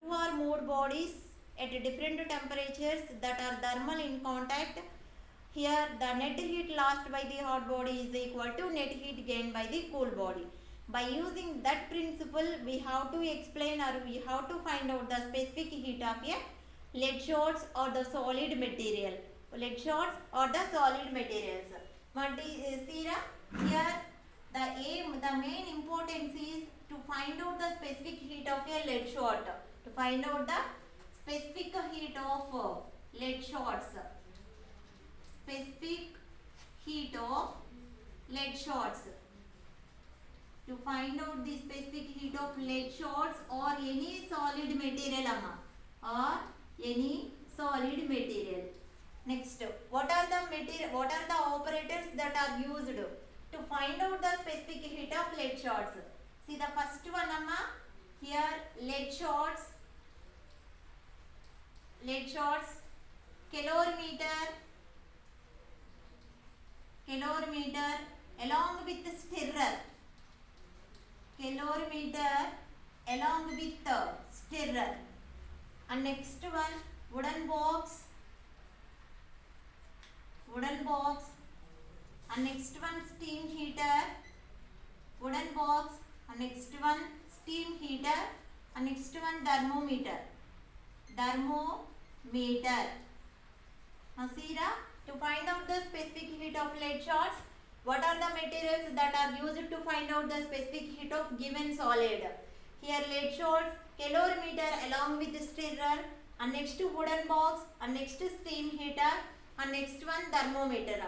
Two or more bodies at different temperatures that are thermal in contact. Here the net heat lost by the hot body is equal to net heat gained by the cool body. By using that principle, we have to explain or we have to find out the specific heat of a lead shorts or the solid material. Lead shorts or the solid materials. But here the main importance is to find out the specific heat of a lead short. To find out the specific heat of lead shorts. Specific heat of lead shorts. To find out the specific heat of lead shorts or any solid material or any solid material. Next, what are the operators that are used to find out the specific heat of lead shorts? See the first one here lead shorts, calorimeter along with stirrer. Calorimeter along with stirrer. And next one wooden box. And next one steam heater. Wooden box. And next one steam heater. And next one thermometer. Now see to find out the specific heat of lead shorts, what are the materials that are used to find out the specific heat of given solid? Here lead shorts, calorimeter along with stirrer, and next wooden box, and next steam heater, and next one thermometer.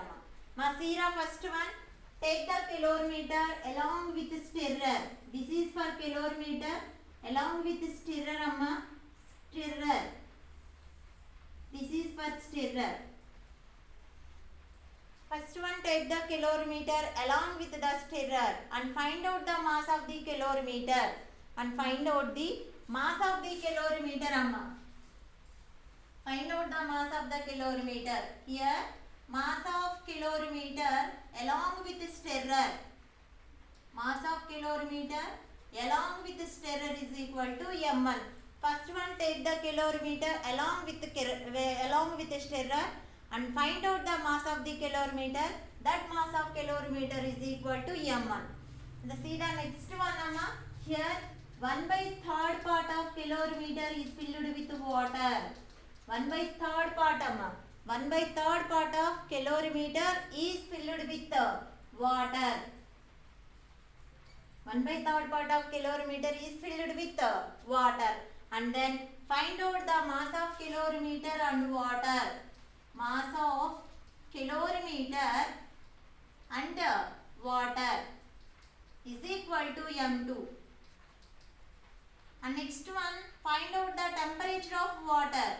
Masira first one, take the calorimeter along with stirrer. This is for calorimeter along with stirrer. This is for stirrer. First one, take the calorimeter along with the stirrer and find out the mass of the calorimeter. Find out the mass of the calorimeter. Here, mass of calorimeter along with stirrer. Mass of calorimeter along with stirrer is equal to M1. First one, take the calorimeter along with stirrer and find out the mass of the calorimeter. That mass of calorimeter is equal to M1. See the next one here 1/3 part of calorimeter is filled with water. 1/3 part 1/3 part of calorimeter is filled with water. 1/3 part of calorimeter is filled with water. And then find out the mass of calorimeter and water. Mass of calorimeter and water is equal to M2. And next one, find out the temperature of water.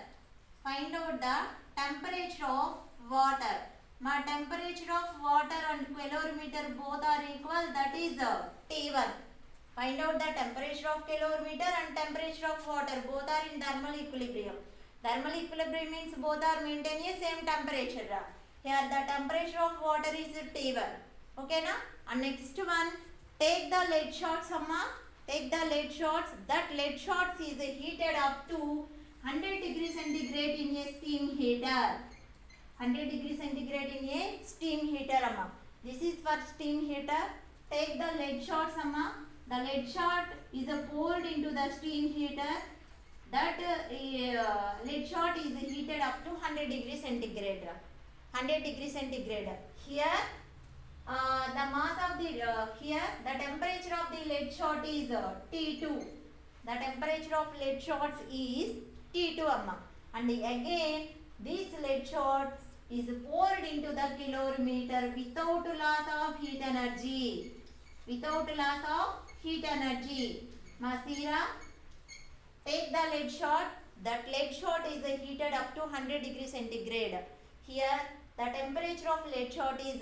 Find out the temperature of water. My temperature of water and calorimeter both are equal, that is T1. Find out the temperature of calorimeter and temperature of water, both are in thermal equilibrium. Thermal equilibrium means both are maintaining same temperature. Here the temperature of water is T1. Okay na? And next one, take the lead shorts Take the lead shorts. That lead shorts is heated up to 100 degrees centigrade in a steam heater. 100 degrees centigrade in a steam heater This is for steam heater. Take the lead shorts The lead short is poured into the steam heater. That lead short is heated up to 100 degrees centigrade. 100 degrees centigrade. Here the mass of the the temperature of the lead short is T2. The temperature of lead shorts is T2 And again this lead shorts is poured into the calorimeter without loss of heat energy. Masira, take the lead short. That lead short is heated up to 100 degrees centigrade. Here the temperature of lead short is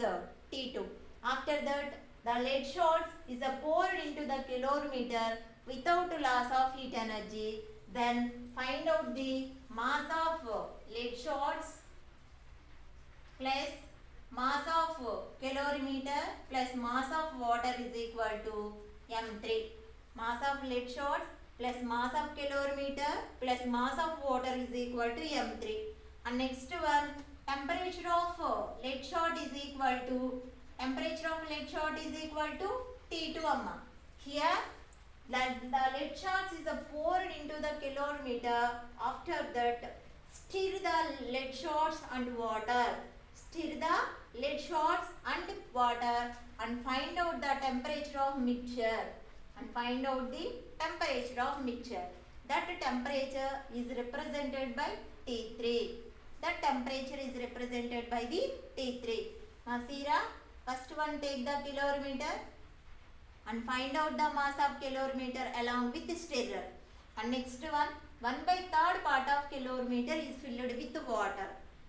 T2. After that the lead short is poured into the calorimeter without loss of heat energy. Then find out the mass of lead shorts plus mass of calorimeter plus mass of water is equal to M3. Mass of lead shorts plus mass of calorimeter plus mass of water is equal to m3. And next one, temperature of lead shot is equal to T2 amma. Here the lead shots is poured into the calorimeter. After that, stir the lead shots and water. Stir the lead shots and water and find out the temperature of mixture. That temperature is represented by T3. The Masira, first one take the calorimeter and find out the mass of calorimeter along with stirrer. And next one, 1/3 part of calorimeter is filled with water.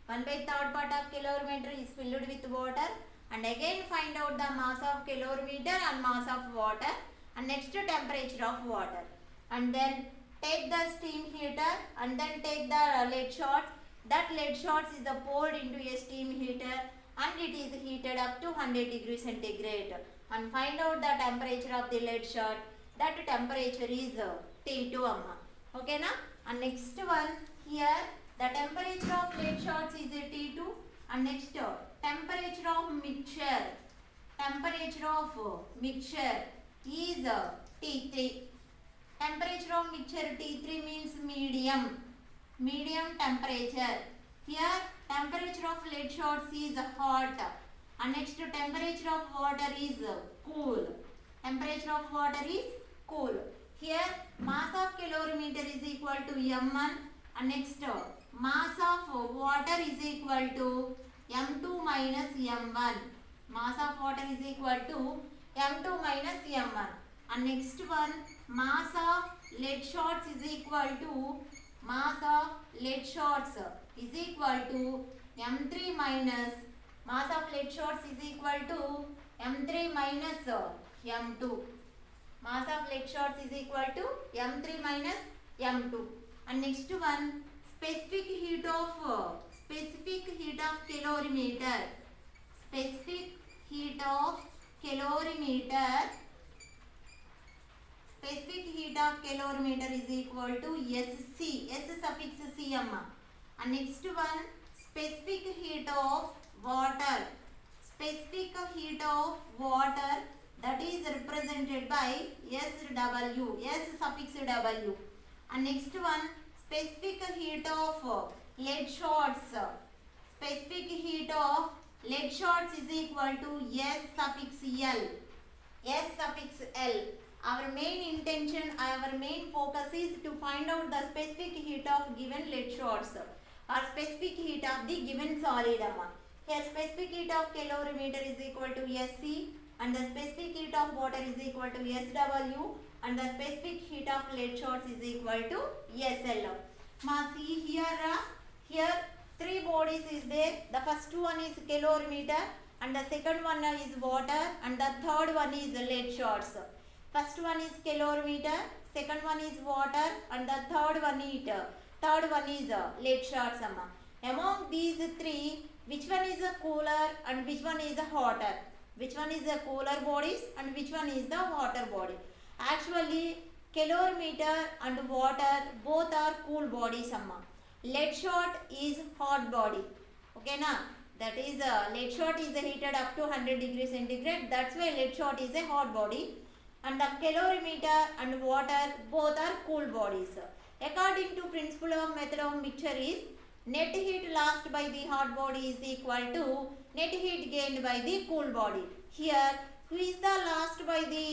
1/3 part of calorimeter is filled with water. And again find out the mass of calorimeter and mass of water. And next temperature of water. And then take the steam heater and then take the lead shots. That lead shots is poured into a steam heater and it is heated up to 100 degrees centigrade. And find out the temperature of the lead shot. That temperature is T2 amma. Okay na? And next one, here the temperature of lead shots is T2. And next, temperature of mixture is T3. Temperature of mixture T3 means medium temperature. Here temperature of lead shots is hot. And next, temperature of water is cool. Here mass of calorimeter is equal to m1. And next, mass of water is equal to m2 minus m1. And next one, mass of lead shots is equal to m3 minus m2. And next one, specific heat of calorimeter. Specific heat of calorimeter is equal to SC. S suffix C amma. And next one, specific heat of water. That is represented by SW. S suffix W. And next one, specific heat of lead shots. Is equal to S suffix L. Our main focus is to find out the specific heat of given lead shots or specific heat of the given solid. Here specific heat of calorimeter is equal to SC and the specific heat of water is equal to SW and the specific heat of lead shots is equal to SL. See here three bodies is there. The first one is calorimeter and the second one is water and the third one is lead shots. First one is calorimeter, second one is water and the third one is lead shots. Among these three, which one is a cooler and which one is a hotter? Which one is the cooler bodies and which one is the hotter body? Actually, calorimeter and water both are cool bodies. Lead shot is hot body. Okay na? That is lead shot is heated up to 100 degrees centigrade. That's why lead shot is a hot body. And the calorimeter and water both are cool bodies. According to principle of method of mixture is net heat lost by the hot body is equal to net heat gained by the cool body. Here, who is the lost by the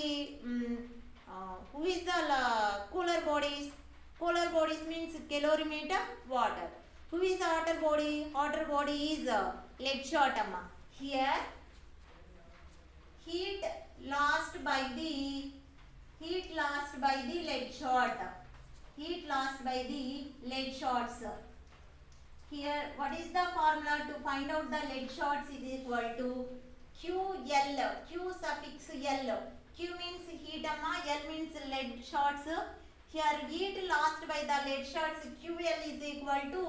cooler bodies? Cooler bodies means calorimeter, water. Who is the hotter body? Hotter body is lead shot. Here, heat lost by the lead shot. Here, what is the formula to find out the lead shots is equal to QL. Q suffix L. Q means heat, L means lead shots. Here, heat lost by the lead shots QL is equal to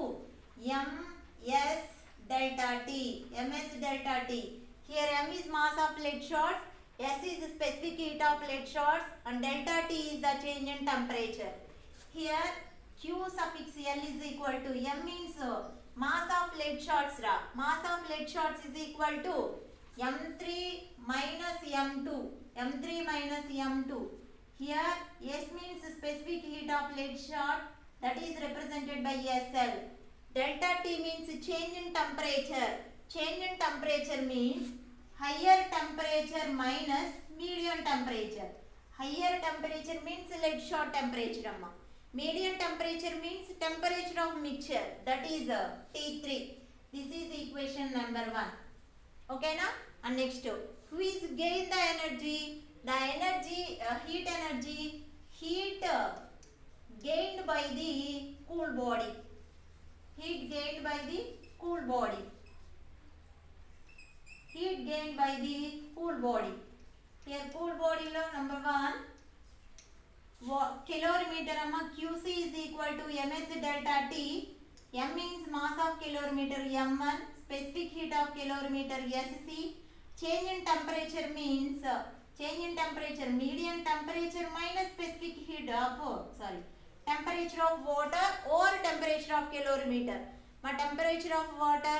MS delta T. Here, M is mass of lead shots, S is the specific heat of lead shots and delta T is the change in temperature. Here Q suffix L is equal to M means mass of lead shots ra. Mass of lead shots is equal to M3 minus M2. M3 minus M2. Here S means specific heat of lead shot, that is represented by SL. Delta T means change in temperature. Change in temperature means higher temperature minus medium temperature. Higher temperature means lead shot temperature amma. Medium temperature means temperature of mixture, that is T3. This is equation number 1. Okay na? And next, who is gain the energy? The energy, heat energy, heat gained by the cool body. Heat gained by the cool body. Heat gained by the cool body. Here cool body lo number 1 calorimeter amma. QC is equal to ms delta T. M means mass of calorimeter M1. Specific heat of calorimeter SC. Change in temperature means change in temperature, median temperature minus specific heat of temperature of water or temperature of calorimeter. My temperature of water,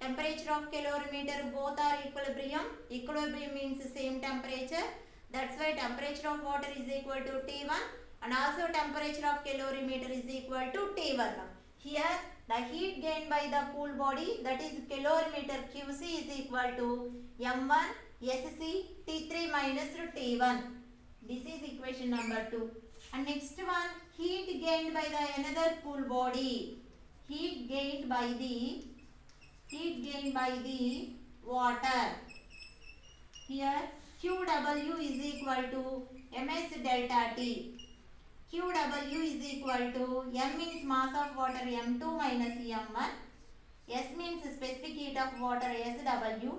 temperature of calorimeter both are equilibrium. Equilibrium means same temperature. That's why temperature of water is equal to T1 and also temperature of calorimeter is equal to T1. Here the heat gained by the cool body, that is calorimeter QC is equal to M1 SC T3 minus T1. This is equation number 2. And next one, heat gained by the another cool body. Heat gained by the water. Here QW is equal to ms delta T. QW is equal to M means mass of water M2 minus M1. S means specific heat of water SW.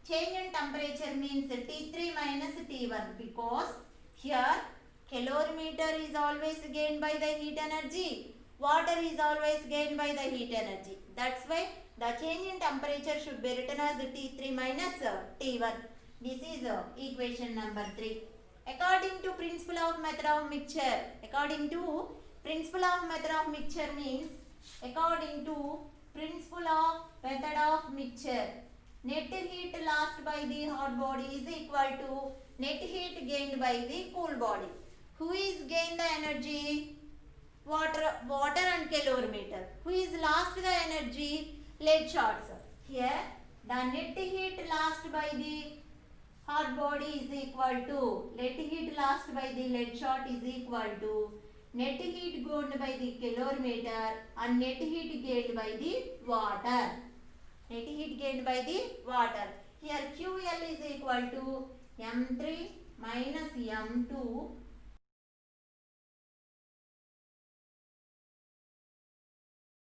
Change in temperature means T3 minus T1 because here calorimeter is always gained by the heat energy. Water is always gained by the heat energy. That's why the change in temperature should be written as T3 minus T1. This is equation number 3. According to principle of method of mixture. According to principle of method of mixture means according to principle of method of mixture. Net heat lost by the hot body is equal to net heat gained by the cool body. Who is gained the energy? Water and calorimeter. Who is lost the energy? Lead shots. Here the net heat lost by the hot body is equal to net heat lost by the lead shot is equal to net heat gained by the calorimeter and net heat gained by the water. Net heat gained by the water. Here QL is equal to M3 minus M2